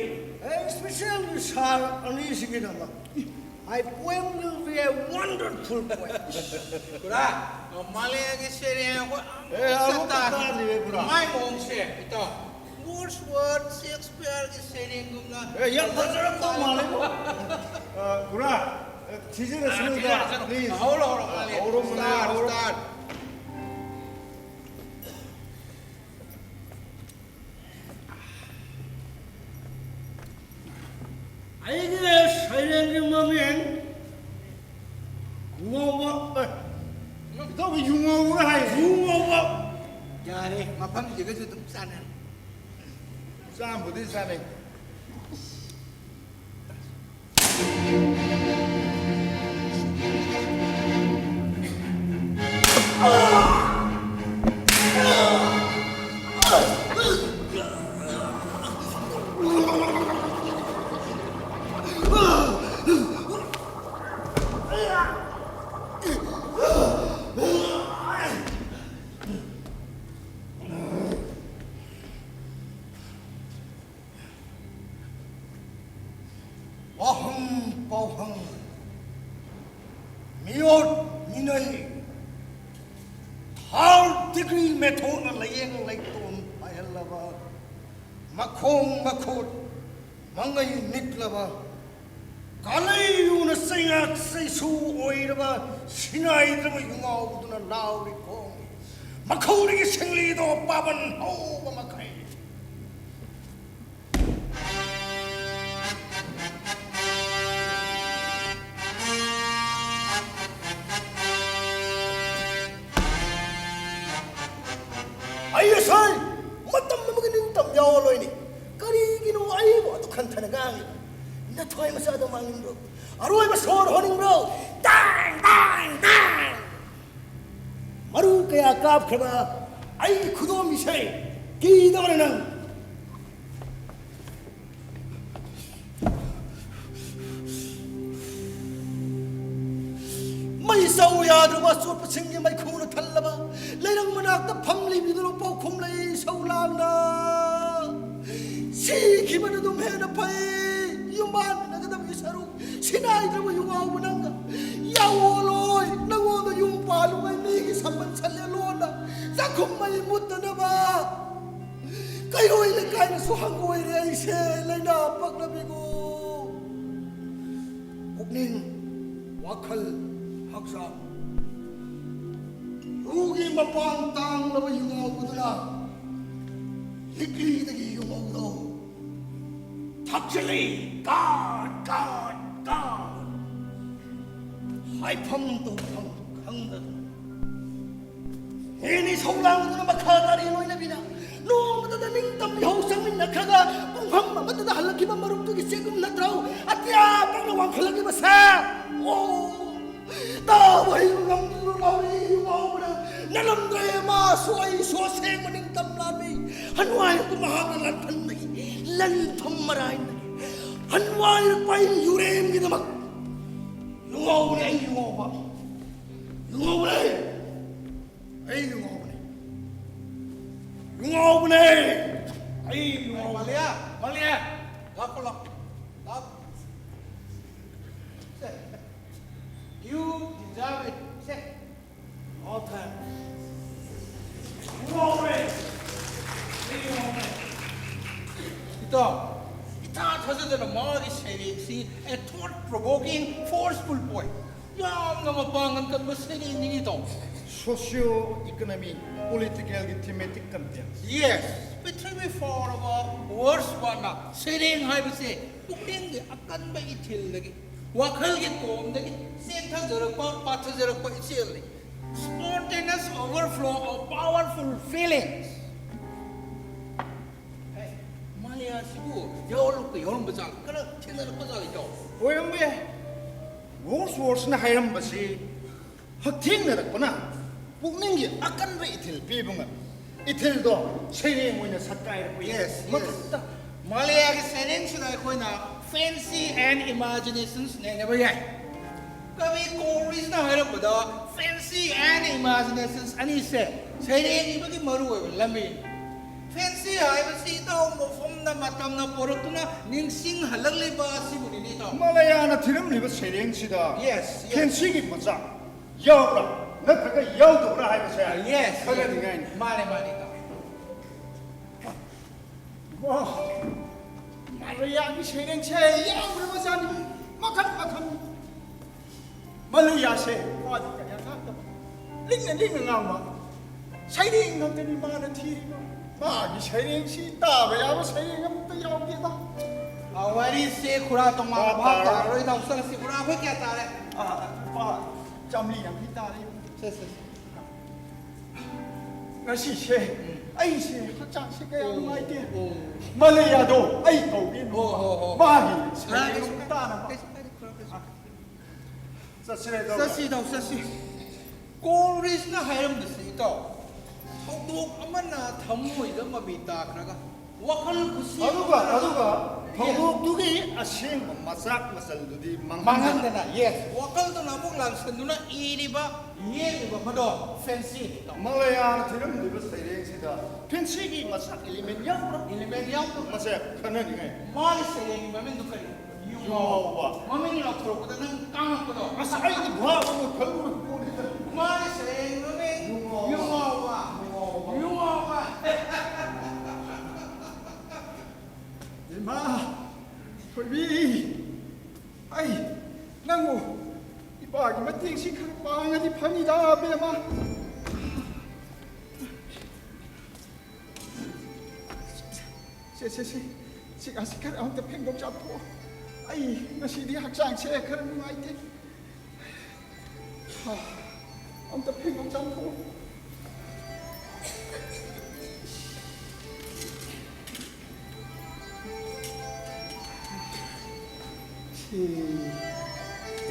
B: ai special sar ani sigina ma I poem will be a wonderful poem.
F: kura malaya ge sere ko
B: amu ta ni kura.
F: mai mong se ito Wordsworth Shakespeare ge sere gumna
B: yang pasaram to male ko.
G: kura tijera sunuda please
F: hold on malaya start
B: 아이게 사이렌 마면 구멍아
G: to bi yungo hai
B: 구멍아
F: yare mapam je ge tu sana
G: sa mu di sa nei
B: 어흥 뻐흥 미옷 미너이 third degree method na layeng layton ayalaba makhong makhot mangai niklaba kalai una singak saisu oiraba sinai drama yungau duna lauri kong makhori singli do paban ho ba makai 아이살 맞담 먹는 담 야올로이니 까리기노 아이고 아득한 타나강이 나 토이마 사도 망인도 아로이마 소르 호닝브로 땅땅땅 마루 그야 깝크바 아이 구도 미사이 기도는 mai sau ya được mà suốt phát sinh như mai khu nó thật là ba lấy đằng mà nạc tập phăng lấy video bao khung lấy sau làm na si khi mà nó đúng hết nó phải yung man nó cái tập cái sao si này nó mà yung ao mà nang ya wo loi nó wo nó yung pa luôn ai mi cái sắm mình sẵn lên luôn na
G: ꯆꯥꯛꯈꯨꯝꯃꯩ ꯃꯨꯠꯇꯅꯕ ꯀꯩꯔꯣꯏ ꯂꯩꯀꯥꯏꯅꯁꯨ ꯍꯪꯒꯣꯏꯔꯦ ꯑꯩꯁꯦ ꯂꯩꯅꯥ ꯄꯛꯅꯕꯤꯕꯨ ꯄꯨꯛꯅꯤꯡ ꯋꯥꯈꯜ ꯍꯛꯆꯥꯡ ꯌꯨꯒꯤ ꯃꯄꯥꯟ ꯇꯥꯡꯂꯕ ꯌꯨꯉꯥꯎꯕꯗꯨꯅ ꯂꯤꯛꯂꯤꯗꯒꯤ ꯌꯨꯉꯥꯎꯗꯣ ꯊꯛꯆꯜꯂꯤ ꯀꯥꯠ 하이팜 동탐 강다 애니 성랑으로 막하다리 노이나비나 노마다 닝땀 여우상민 낙하가 뽕황 마마다 할라키만 마rum두기 세금 나트라우 아띠야 빵나 왕칼라기 마사 오 나와이 랑두로 나와이 유마오브라 나람드레 마수아이 수아생은 닝땀 라미 한와이 구마하가 란판나기 란텀마라이나기 한와이 빠이 유레임기다 막 융어오네 융어봐 융어오네 에이 융어오네 융어오네 에이 융어오네
F: 말리야 라콜라 라 You deserve it. Say.
G: all time
F: 융어오네 ito ita 터져드는 마기 세리시 a thought-provoking, forceful point. ꯌꯥꯝꯅ 마방은 건 세리닝이 동.
G: socio-economic political thematic content
F: Yes, between for about worse one na 세링 하이브세 북행게 아깐바 이틀레기 와칼게 꼼데기 센터 저럭바 파트 저럭바 이실리 spontaneous overflow of powerful feelings. 말이야시고 여울고 여름 보자 그래 채널 보자이죠.
G: 오영배 워스워스나 하이람 것이 흑팅나랬구나 북민기 아깐 왜 이틀 비봉은 이틀도 세계 모이는 사까이고
F: Yes, yes. 말이야기 세링시다 거이나 fancy and imaginations 내내버 야이. 그비 코리스나 하이람보다 fancy and imaginations 아니세 세링 이버기 머루고 람비. fancy 하이버시 또 모폼나 마탐나 포르투나 닝싱 할락리바 시부리니다.
G: 말라야나 드럼리고 세랭시다
F: Yes, yes.
G: 캔시기 보자 여우라 너가 여우도라 하이버세야
F: Yes.
G: 그게 네가
F: 말이다.
G: 와 말라야기 세랭시에 여우라 보자니 막한 말라야세 와디까야 나다 링는 나마 세랭 놈들이 많은 티리고 마기 세랭시 따베야고 세랭 아무도 여우기다
F: 와리세 쿠라 동마 바다 로이다 우상시 쿠라 회께 따래.
G: 아, 잠리 양피 따리
F: 세세.
G: ngasi 아이세 학장시 그야 마이데 말레야도 아이 거기 마기 세랭 따나 사실에도
F: 사시다 사시. 꼬리스나 하이럼 됐으니까 한국 아마나 담모 이런 거 있다 그러가 와칼 구시.
G: 나도가 더욱 두기 아싱 마삭 마살두디
F: 망한다나 예. 와칼도 나목 랑선누나 이리바 이리바 마도 팬시.
G: 말레야 지금 리버 세랭시다 펜시기 마삭 일리멘 양으로
F: 일리멘 양도
G: 마삭 하는
F: 마리 세랭이 마멘 누카리.
G: 유와
F: 마멘이라 들어보다는 깡았거든.
G: 마삭 아이디 뭐하고 결국은 꼬리다
F: 마리 세랭 마멘 유마와 유마와.
G: 이마 홀비 아이 낭고 이바기 마띵시 칼빵하니 판이다 베마 시가시칼 아무데 팽동 잡고 아이 나시디 학장체 그런 아이디 아무데 팽동 잡고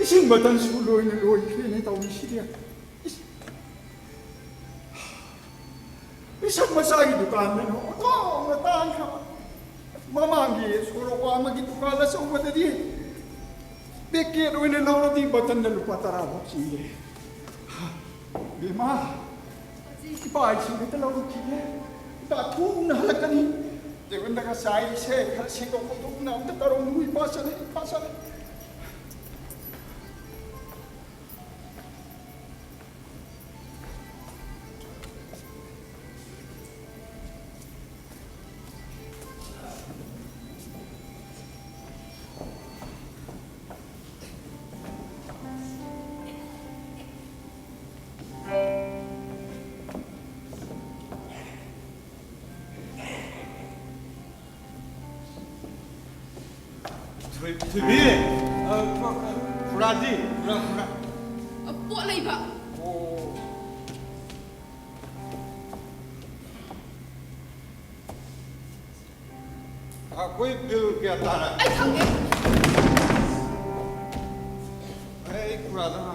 G: 이신 못한 술로 있는 로이 피해내 다운 시리야 이상 마사기 두칸은 어떤 땅가 마망기 소로와 마기 두칸을 쏘고더니 백개 로이는 나오디 버튼을 루파타라 혹시 비마 이바이 친구들 나오기에 다 투는 할까니 내가 사이세 갈 생각도 나온다 따로 누이 빠서네
B: Thủy Furadi,
E: Bộ này vợ.
B: Aku bil ke tara.
E: Anh không nghe.
B: Hey, Furada.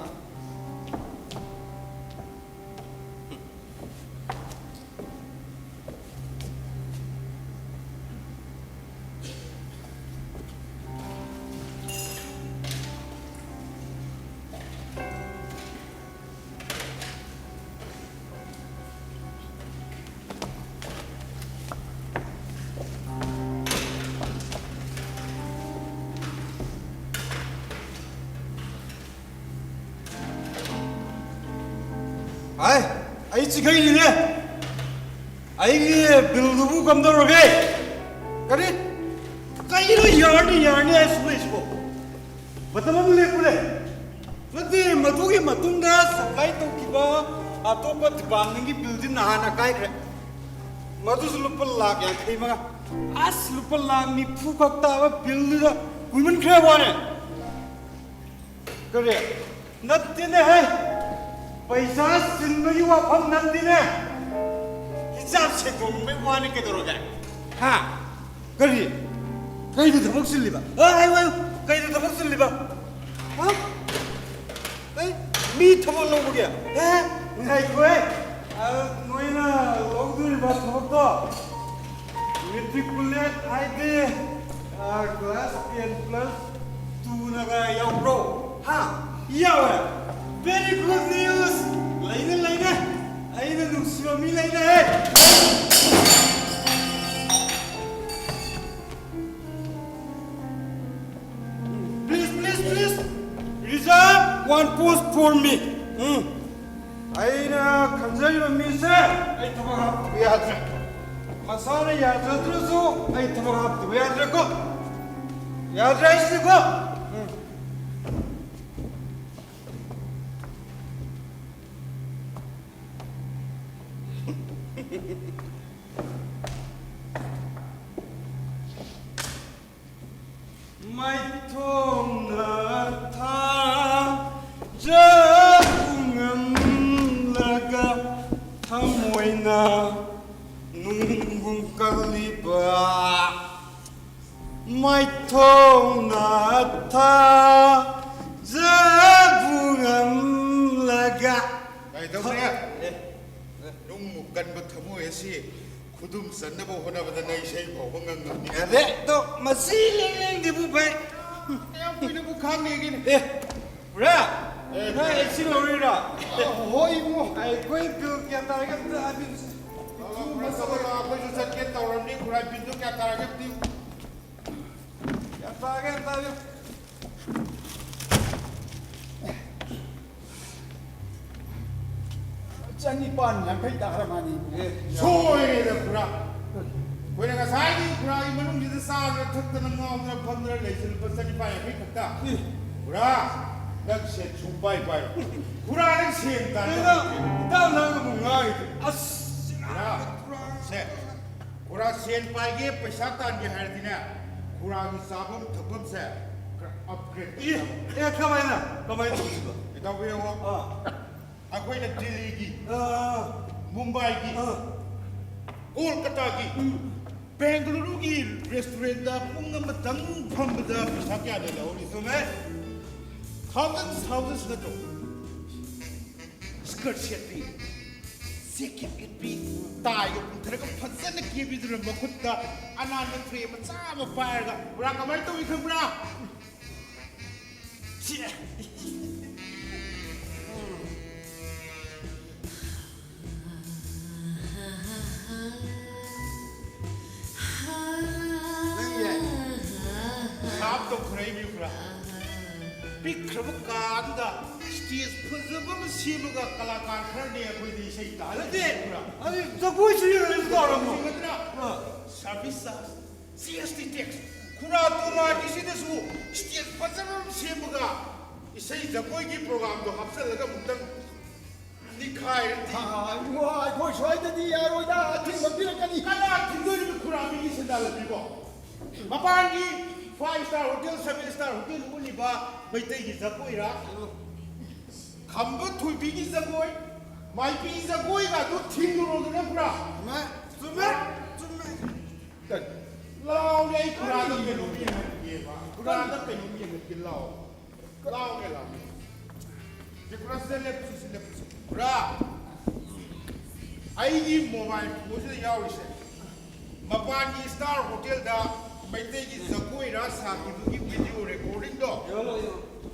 B: Ai chỉ cái gì nè? Ai cái biểu đồ cầm đâu rồi cái? Cái gì? Cái gì đó yarni ấy số. Bắt đầu mình lấy cái. Vậy mà tôi cái mà tung ra sakai tôi kí ba, à tôi bắt ban những cái building na na cái cái. Mà tôi lupa lag ya cái mà, as lupa lag ni phu các ta và building đó, quý mình kêu bao nè. Cái gì? Nát thế này. पैसा सिंदगी वापम नंदी ने हिसाब से तुम में वाने के दरोगा हाँ करिए कहीं तो धमक सिल लिबा आए वाय कहीं तो धमक सिल लिबा हाँ मी थमक लोग हो गया नहीं कोई नोई ना लोग दूर बात थमक तो मेट्रिकुलेट आईडी क्लास 10+2 ना का याव प्रो हाँ याव है Very good news. Lain. Aina nungsiba mi lain hai. Please. Reserve one post for me. Aina kanjai mi se. Ai thamak hap yadra. Masana yadra so. Ai thamak hap yadra ko. Yadra isi ko. Mai thong na tha jangam laga thamoi na nungung kaliba mai thong na tha jangam laga
H: ai đâu nè nung một cân bật thấm mùi xì khudum sân nó bộ hôn bật này xây bỏ băng ngân ngân
B: à đấy to mà xí lên đi bút bay
H: em quy nó bộ khang này kia
B: ra này xin lỗi ra
H: hoi mua
B: ai quay biểu kia ta cái ta bị
H: mà sao mà bây giờ cái tàu làm đi kurai pin tu kia ta cái tiêu
B: cái ta
G: Chanipan yang kai ta ramani.
H: thôi là kura quay là cái sai đi kurai mà nó như thế sao nó thức nó ngon nó phân nó lấy xin phân sani phải cái thật ta kura nó sẽ chụp bay bay kura nó xem ta
B: ta là một người
H: kura sẽ kura xem bay cái पैसा tan cái hay thế nào kura cái sabam thapam sẽ upgrade
B: cái này nè
H: cái tao biết không अखोइना Delhi की मुंबई की कोलकाता की बेंगलुरु की रेस्टोरेंट दा पुंग मतंग फंबदा पैसा क्या दे लौरी तो मैं thousands ना तो स्कर्ट सेट भी सेकेट भी ताई को पुंथरे को फंसन की भी दुर मखुत्ता अनान फ्री मचा म पाएगा बुरा कमाई तो इख बुरा तो खरे भी खरा पिखरब कांदा स्टेज फजब म सिबगा कलाकार खरने कोई दे सही तालदे खरा
B: अरे जगोई से ये तो रमो
H: सर्विस सीएसटी टैक्स खरा तो मा दिसि दसु स्टेज फजब म सिबगा इसई जगोई की प्रोग्राम तो हफ्ते लगा मुतन निखाय
G: Wah, koi soy de di aro da, ti mabila kani.
H: कला थिंदोरी खरा मी सिदाल बिबो मपान की 5 star hotel 7 star hotel ulliba maitai jagoi ra khamba thuibi gi jagoi maipi jagoi ga du thingro na pura ma tume lao nei pura da ke lu bi ye ba pura da ke lu bi ke lao ke lao ke pura sele pura ai gi mobile phone se yaw ise mapani star hotel da maitai gi jagoi ra sa ki video recording do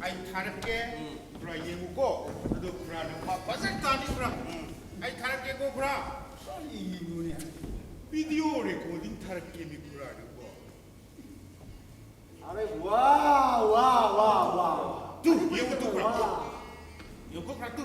H: ai tharke pura yengu ko do pura na ma basak tani pura ai tharke ko pura video recording tharke mi pura na ko
G: अरे वाह वाह वाह वाह
H: tu yengu tu pura yengu pura tu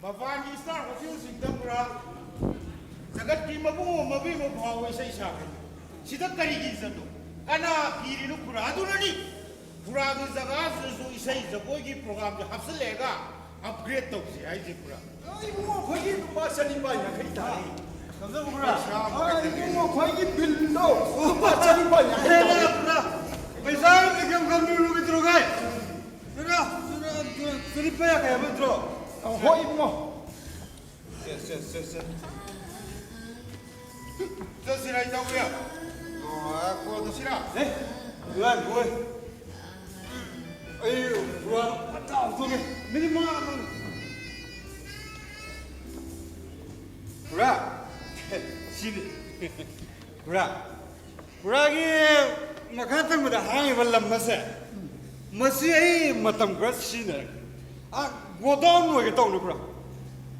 H: Mavani star hotel Singapura jagat ki mabu mabi mo bhawe sai sa sida kari gi zato ana piri nu pura du ni pura du jaga su isai jagoi gi program je hapsalega upgrade to si ai je pura
G: ai mo khogi ba sani ba ya kai ta
H: samza pura
G: ai mo khogi bill no ba sani ba ya kai ta
B: pura paisa ni kam kam ni lu bitro gai sura pa ya kai bitro
G: hoi mo
H: 这是来找我呀？我都是啦。
B: 哎，来过来。哎呦，我操，这个没你妈呢。不是，是的，不是，不是个，我看他们的行业不冷么噻，么是哎，么他们个是呢，啊，我当我个当的不是。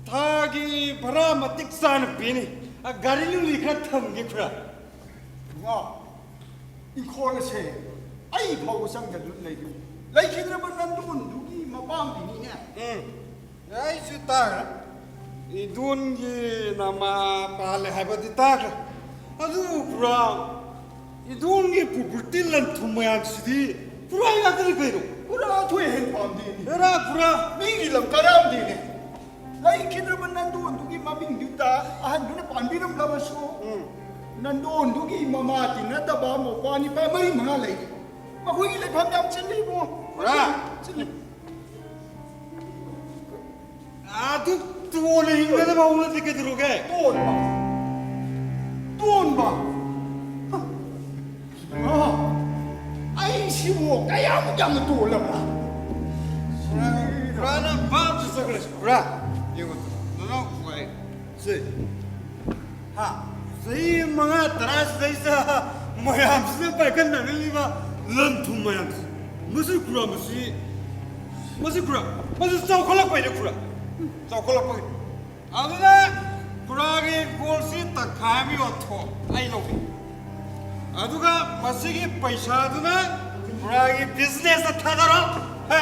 B: 타기 바라마 틱사는 비니 아 가리누리 같은 게 그래
G: 와 이코르세 아이 파고 상가 레이도 레이키드라만 난돈 누기 마방비니냐
B: 아이 주다 이 돈기 나마 발레 하버디 딱 아주 그라 이 돈기 부불til란 투모양 시디 불아이가 들 거이로
G: 우라 토에 행방디니
B: 에라 불아
G: 미기람 까람디니 레이키드라만 난돈 누기 마빙디다 아한 눈에 반비름 가마쇼 난돈 누기 마마티 나타바 모 파니 파마이 마레이 마고이 레 밤잠 칠리고
B: 불아
G: 칠리
B: 아두 돈을 힘내다 봐 오늘 늦게 들어오게
G: 돈봐 아이 시고 까야무장은 또 올라가
B: 불아는 밤 주서 그래 불아 이거 너는 왜 세? 하 세이 mga taras desa mayam se pakan na liba lan thum mayam musu kura musu sau kholak pai kura sau kholak pai aduna kura ge golsi ta khami otho ai lo aduga masigi paisa aduna kura ge business ta thadaro ha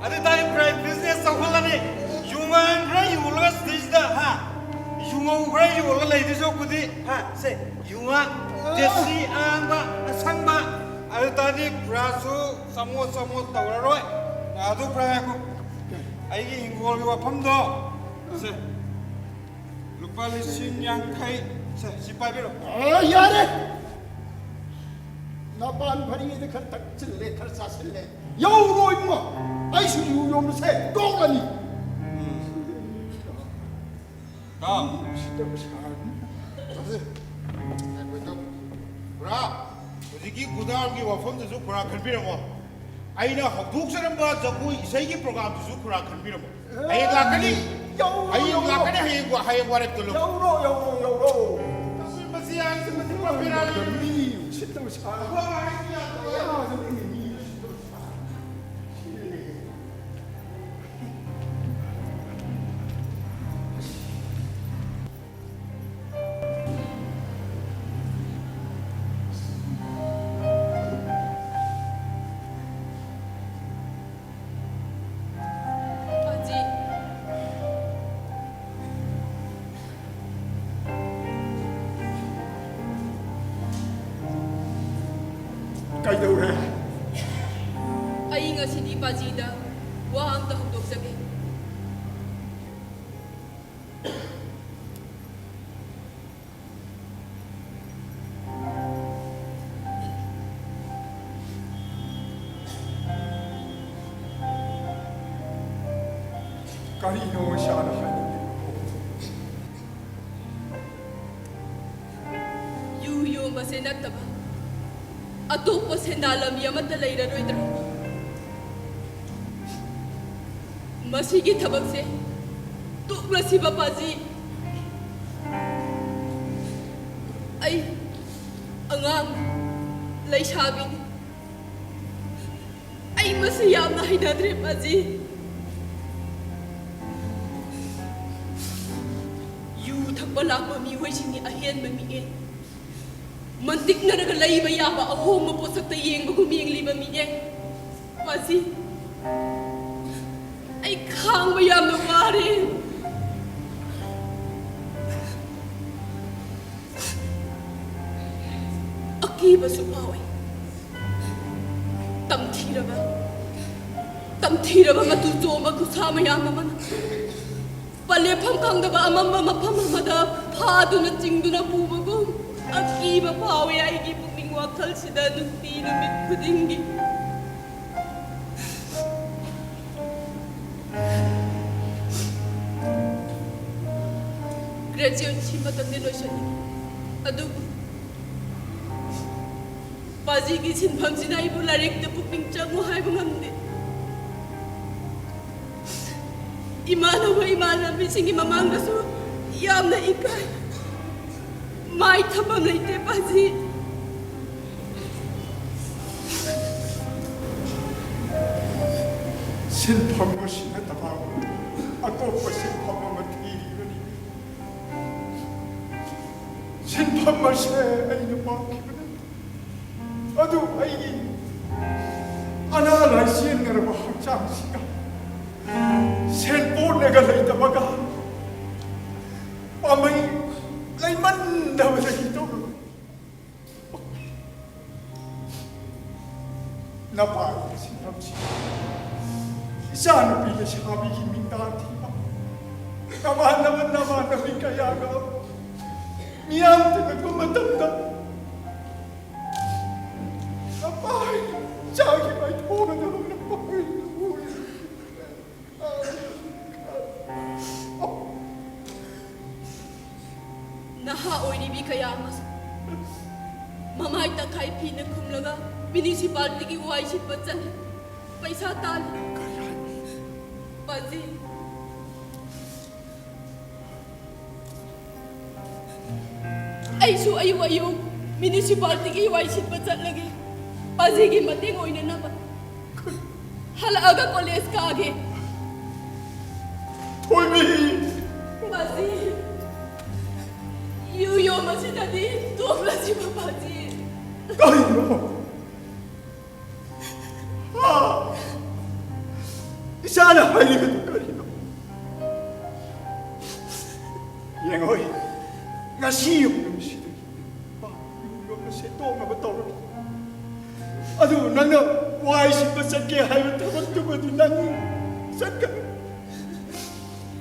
B: adu tani kura business sau kholani yuman kura yulga stage da ha 융어 그래 이거 레이디서 그디 하세 융아 데시 안바 상바 알다니 브라수 사모 타워로이 나도 브라고 아이기 인고가 팜도 세 루팔리 신양 카이 ꯁꯤ ꯄꯥꯏꯕꯤꯔꯣ
G: ꯌꯥꯔꯦ ꯅꯄꯥꯟ ꯐꯔꯤꯉꯩꯗ ꯈꯔ ꯊꯛꯆꯤꯜꯂꯦ ꯈꯔ ꯆꯥꯁꯤꯜꯂꯦ ꯌꯧꯔꯣꯏꯕꯣ ꯑꯩꯁꯨ ꯌꯨ ꯌꯣꯟꯕꯁꯦ ꯇꯣꯛꯂꯅꯤ
H: ꯈꯨꯔꯥ ꯍꯧꯖꯤꯛꯀꯤ ꯒꯨꯗꯥꯎꯟꯒꯤ ꯋꯥꯐꯝꯗꯨꯁꯨ ꯈꯨꯔꯥ ꯈꯟꯕꯤꯔꯝꯃꯣ ꯑꯩꯅ ꯍꯧꯗꯣꯛꯆꯔꯝꯕ ꯖꯒꯣꯏ ꯏꯁꯩꯒꯤ ꯄ꯭ꯔꯣꯒ꯭ꯔꯥꯝꯗꯨꯁꯨ ꯈꯨꯔꯥ ꯈꯟꯕꯤꯔꯝꯃꯣ ꯍꯌꯦꯡ ꯂꯥꯛꯀꯅꯤ ꯍꯌꯦꯡ ꯂꯥꯛꯀꯅꯤ ꯍꯌꯦꯡ ꯋꯥꯔꯦꯞꯇꯨ
G: ꯌꯧꯔꯣ
H: ꯃꯁꯤ ꯌꯥꯔꯁꯤ ꯃꯁꯤ ꯄꯥꯝꯕꯤꯔꯛꯑꯅꯤ
G: ꯃꯤ ꯎꯁꯤꯠꯇꯕ ꯁꯥꯔ
E: 바지
G: ꯀꯩꯗꯧꯔꯦ
E: ꯑꯩ ꯉꯁꯤꯗꯤ 바지ꯗ ꯋꯥ ꯑꯝꯇ ꯍꯧꯗꯣꯛꯆꯒꯦ
G: ꯀꯔꯤꯅꯣ ꯏꯁꯥꯅ ꯍꯥꯏꯅꯤꯡꯉꯤꯕ
E: ꯌꯨ ꯌꯣꯟꯕꯁꯦ ꯅꯠꯇꯕ ꯑꯇꯣꯞꯄ ꯁꯦꯟꯗꯥꯟ ꯂꯝꯕꯤ ꯑꯃꯠꯇ ꯂꯩꯔꯔꯣꯏꯗ꯭ꯔꯥ ꯃꯁꯤꯒꯤ ꯊꯕꯛꯁꯦ ꯇꯣꯛꯂꯁꯤꯕ 바지 ꯑꯩ ꯑꯉꯥꯡ ꯂꯩꯁꯥꯕꯤꯅꯤ ꯑꯩ ꯃꯁꯤ ꯌꯥꯝꯅ ꯍꯩꯅꯗ꯭ꯔꯦ 바지 ꯌꯨ ꯊꯛꯄ ꯂꯥꯛꯄ ꯃꯤꯑꯣꯏꯁꯤꯡꯒꯤ ꯑꯍꯦꯟꯕ ꯃꯤꯠꯌꯦꯡ ꯃꯟꯇꯤꯛꯅꯔꯒ ꯂꯩꯕ ꯌꯥꯕ ꯑꯍꯣꯡꯕ ꯄꯣꯠꯁꯛꯇ ꯌꯦꯡꯕꯒꯨꯝ ꯌꯦꯡꯂꯤꯕ ꯃꯤꯠꯌꯦꯡ 바지 ꯑꯩ ꯈꯥꯡꯕ ꯌꯥꯝꯅ ꯋꯥꯔꯦ ꯑꯀꯤꯕꯁꯨ ꯐꯥꯎꯏ ꯇꯝꯊꯤꯔꯕ ꯃꯇꯨ ꯆꯣꯝꯕ ꯈꯨꯠꯁꯥ ꯃꯌꯥꯝ ꯑꯃꯅ ꯄꯜꯂꯦꯐꯝ ꯈꯪꯗꯕ ꯑꯃꯝꯕ ꯃꯐꯝ ꯑꯃꯗ ꯐꯥꯗꯨꯅ ꯆꯤꯡꯗꯨꯅ ꯄꯨꯕꯒꯨꯝ ꯑꯀꯤꯕ ꯐꯥꯎꯏ ꯑꯩꯒꯤ ꯄꯨꯛꯅꯤꯡ ꯋꯥꯈꯜꯁꯤꯗ ꯅꯨꯡꯇꯤ ꯅꯨꯃꯤꯠ ꯈꯨꯗꯤꯡꯒꯤ ꯒ꯭ꯔꯦꯖꯨꯑꯦꯠꯁꯤ ꯃꯇꯝꯗꯤ ꯂꯣꯏꯁꯤꯟꯅꯤꯡꯉꯤ ꯑꯗꯨꯕꯨ 바지ꯒꯤ ꯁꯤꯟꯐꯝꯁꯤꯅ ꯑꯩꯕꯨ ꯂꯥꯏꯔꯤꯛꯇ ꯄꯨꯛꯅꯤꯡ ꯆꯪꯉꯨ ꯍꯥꯏꯕ ꯉꯝꯗꯦ 이만한비싱이 마망가서 얌나 이까이 마이 탐밤 레이테 바지
G: 신방을 신했다고 아까 신방만 티리더니 신방만 신해 아이는 막히거든 아주 아이 아나라 시엔가라고 항장시가 센보 내가 레이다 막아 아마이 레이만 나와서기도 나봐 신함시 Sana pilih sabi minta tiba. Naman kaya ka. Miyam tinggal kumatanda. Napay, jagi ay pura na napay.
E: Nahaoy ni Bikayamas. Mamay takay pinakumlaga. Municipality ki waisit patsan. Paisa tali. 바지 아이수 아이와요 미니시팔티기 와이sit patsalagi 바지기 mating oina na ba halaga college ka age
G: Tolmi!
E: 바지 유요 마시다니 도플라지 바 바지
G: Kayo! Sana ay ka karino. Yang hoy, ngasiyong ng sito. Yung nasito nga batawag. Ado, nang why si pasad kaya hayo tabag tugod nang sad ka.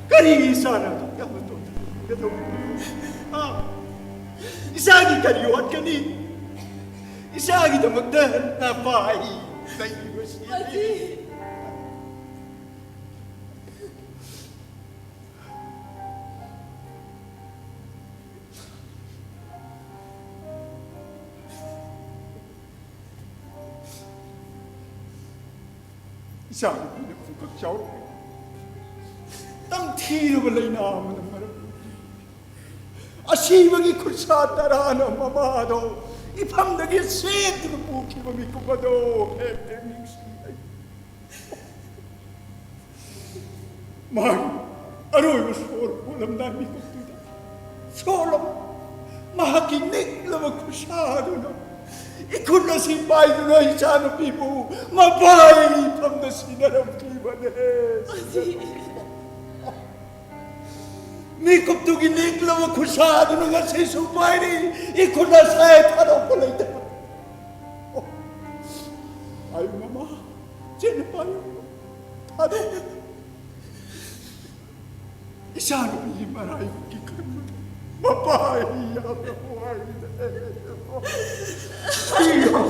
G: Kari sana to, yaman to. Gato. 이상이 가리 왔거니 이상이 더 먹던 나빠이 나 이것이
E: 아지.
G: 이상이 그냥 북극 자오래 땅 티르블 레이나무는 말은 아시방이 굴사 따라하는 마마도 이 밤덕에 쇠들을 묵히고 믿고 봐도 해명식이다 말 아로이고 소름 올람난 믿고도 소름 마하기 닉러마 굴사하도는 이 굴러시 바이드나 이자는 비부 마바이 밤덕시 나름 기반해 미koptugi niklawa kusado nga sa subayri ikuna sa parang kulay ta. Ay mama, sino pa yun? Ano? Isa na yung maray kikon. Mapahiya ka buhay na. Hiya ko.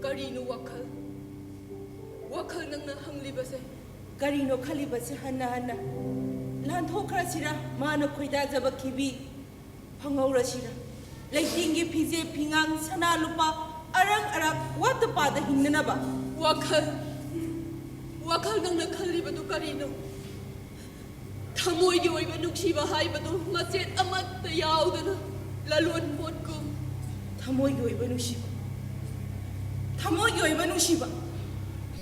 E: Karino wakal nang nahanglibase.
I: Karino khalibase hana lan thokrasira mana khoida jaba kibi phangaurasira leitingi phije phingang sana lupa arang arak watpa da hinnaba
E: wakal nang nakhalibadu karino thamoy gi oiba nuksiba haibadu machet amatta yaudana lalon mon ko
I: thamoy gi oiba nuksiba